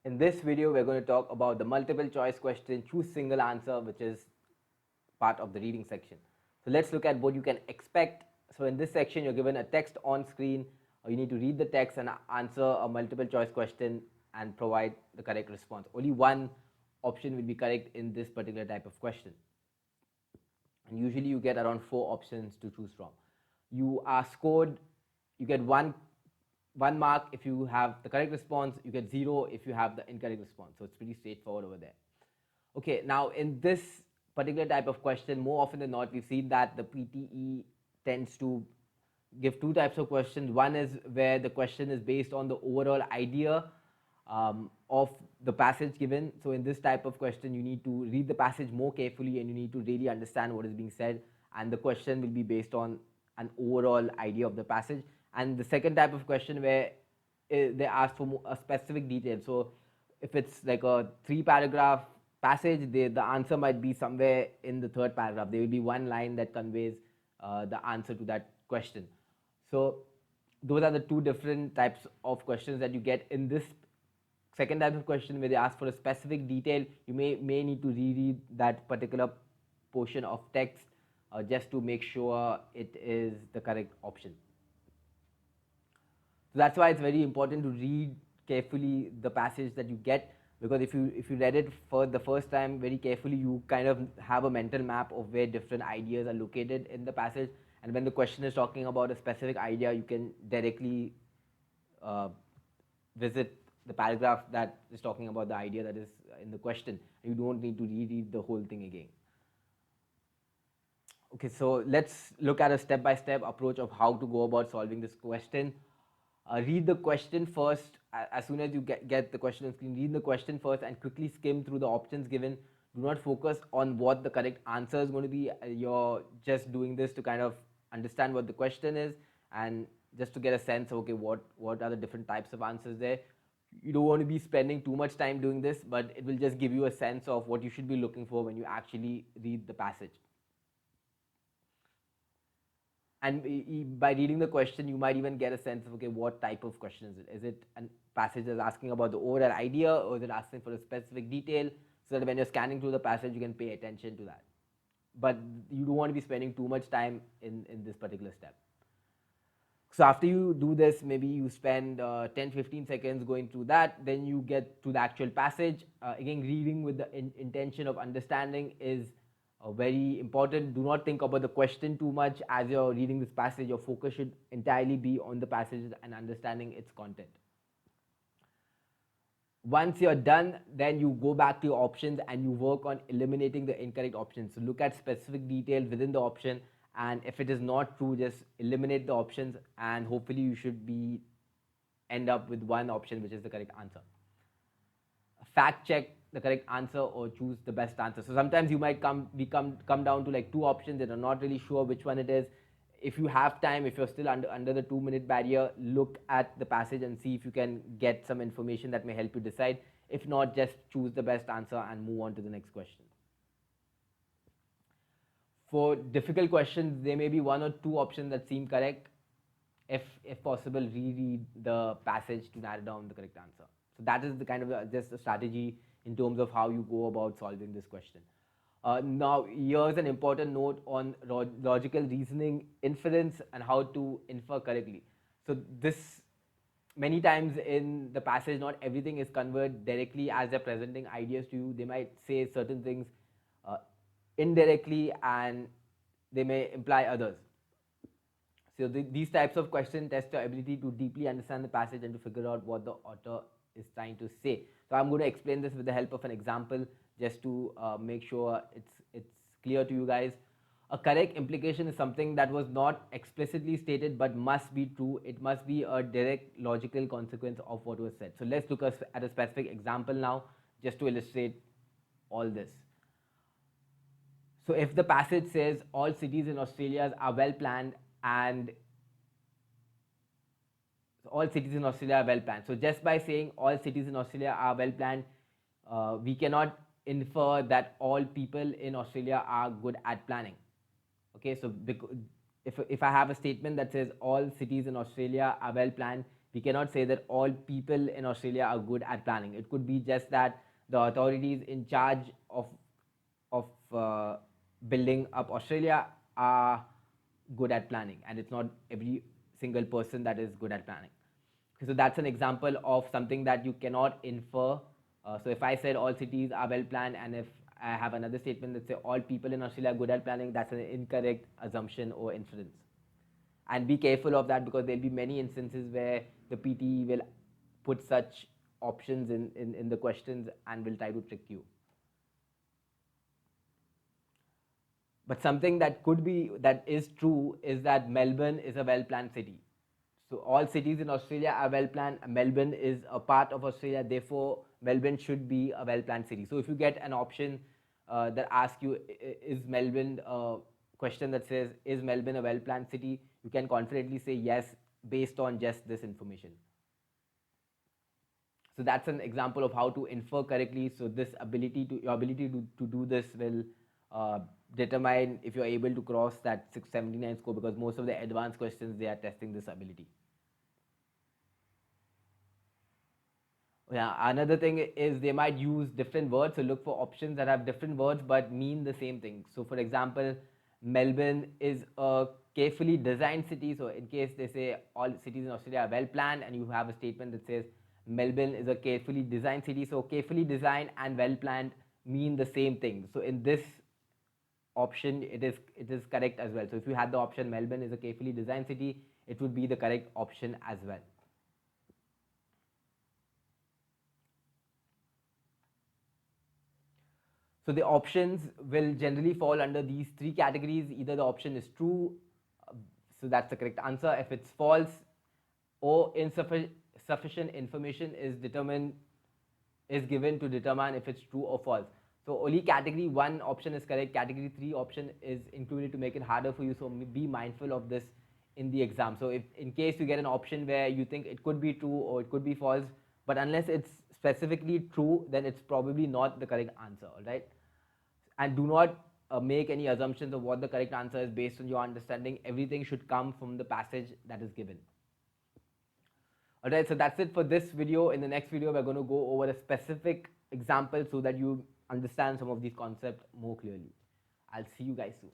In this video, we're going to talk about the multiple choice question, choose single answer, which is part of the reading section. So let's look at what you can expect. So in this section, you're given a text on screen. You need to read the text and answer a multiple choice question and provide the correct response. Only one option will be correct in this particular type of question. And usually you get around 4 options to choose from. You are scored, you get one mark if you have the correct response, you get 0 if you have the incorrect response. So it's pretty straightforward over there. Okay, now in this particular type of question, more often than not, we've seen that the PTE tends to give two types of questions. One is where the question is based on the overall idea of the passage given. So in this type of question, you need to read the passage more carefully and you need to really understand what is being said, and the question will be based on an overall idea of the passage. And the second type of question where they ask for a specific detail. So if it's like a 3 paragraph passage, the answer might be somewhere in the third paragraph. There will be one line that conveys the answer to that question. So those are the two different types of questions that you get. In this second type of question, where they ask for a specific detail, you may need to reread that particular portion of text just to make sure it is the correct option. So that's why it's very important to read carefully the passage that you get, because if you read it for the first time very carefully, you kind of have a mental map of where different ideas are located in the passage, and when the question is talking about a specific idea, you can directly uh, visit the paragraph that is talking about the idea that is in the question. You don't need to reread the whole thing again. Okay, so let's look at a step-by-step approach of how to go about solving this question. Read the question first. As soon as you get the question on screen, read the question first and quickly skim through the options given. Do not focus on what the correct answer is going to be. You're just doing this to kind of understand what the question is and just to get a sense of, okay, what are the different types of answers there. You don't want to be spending too much time doing this, but it will just give you a sense of what you should be looking for when you actually read the passage. And by reading the question, you might even get a sense of, okay, what type of question is it? Is it a passage that's asking about the overall idea, or is it asking for a specific detail, so that when you're scanning through the passage, you can pay attention to that. But you don't want to be spending too much time in this particular step. So after you do this, maybe you spend 10-15 seconds going through that, then you get to the actual passage. Again, reading with the intention of understanding is very important. Do not think about the question too much as you're reading this passage. Your focus should entirely be on the passage and understanding its content. Once you're done, then you go back to your options and you work on eliminating the incorrect options. So look at specific details within the option, and if it is not true, just eliminate the options, and hopefully you should be end up with one option which is the correct answer. Fact check the correct answer or choose the best answer. So sometimes you might come down to like 2 options and are not really sure which one it is. If you have time, if you're still under the 2 minute barrier, look at the passage and see if you can get some information that may help you decide. If not, just choose the best answer and move on to the next question. For difficult questions, there may be 1 or 2 options that seem correct. If possible, reread the passage to narrow down the correct answer. So that is the kind of just a strategy in terms of how you go about solving this question. Now, here's an important note on logical reasoning, inference, and how to infer correctly. So this, many times in the passage, not everything is conveyed directly as they're presenting ideas to you. They might say certain things uh, indirectly, and they may imply others. So these types of questions test your ability to deeply understand the passage and to figure out what the author is trying to say. So I'm going to explain this with the help of an example, just to make sure it's clear to you guys. A correct implication is something that was not explicitly stated but must be true. It must be a direct logical consequence of what was said. So let's look at a specific example now, just to illustrate all this. So if the passage says all cities in Australia are well planned and all cities in Australia are well planned. So just by saying all cities in Australia are well planned, we cannot infer that all people in Australia are good at planning. Okay, so if I have a statement that says all cities in Australia are well planned, We cannot say that all people in Australia are good at planning. It could be just that the authorities in charge of building up Australia are good at planning, and it's not every single person that is good at planning. So that's an example of something that you cannot infer. So if I said all cities are well planned, and if I have another statement that say all people in Australia are good at planning, that's an incorrect assumption or inference. And be careful of that, because there'll be many instances where the PTE will put such options in the questions and will try to trick you. But something that could be, that is true, is that Melbourne is a well planned city. So all cities in Australia are well planned. Melbourne is a part of Australia, therefore Melbourne should be a well planned city. So if you get an option that asks you, is Melbourne a question that says, is Melbourne a well planned city, you can confidently say yes based on just this information. So that's an example of how to infer correctly. So this ability to, your ability to do this will determine if you're able to cross that 679 score, because most of the advanced questions, they are testing this ability. Yeah, another thing is they might use different words. So look for options that have different words but mean the same thing. So for example, Melbourne is a carefully designed city. So in case they say all cities in Australia are well planned, and you have a statement that says Melbourne is a carefully designed city. So carefully designed and well planned mean the same thing. So in this option, it is correct as well. So if you had the option Melbourne is a carefully designed city, it would be the correct option as well. So the options will generally fall under these three categories. Either the option is true, so that's the correct answer. If it's false, or insufficient information is given to determine if it's true or false. So only category 1 option is correct. Category 3 option is included to make it harder for you. So be mindful of this in the exam. So if in case you get an option where you think it could be true or it could be false, but unless it's specifically true, then it's probably not the correct answer, all right? And do not make any assumptions of what the correct answer is based on your understanding. Everything should come from the passage that is given. Alright, so that's it for this video. In the next video, we're going to go over a specific example so that you understand some of these concepts more clearly. I'll see you guys soon.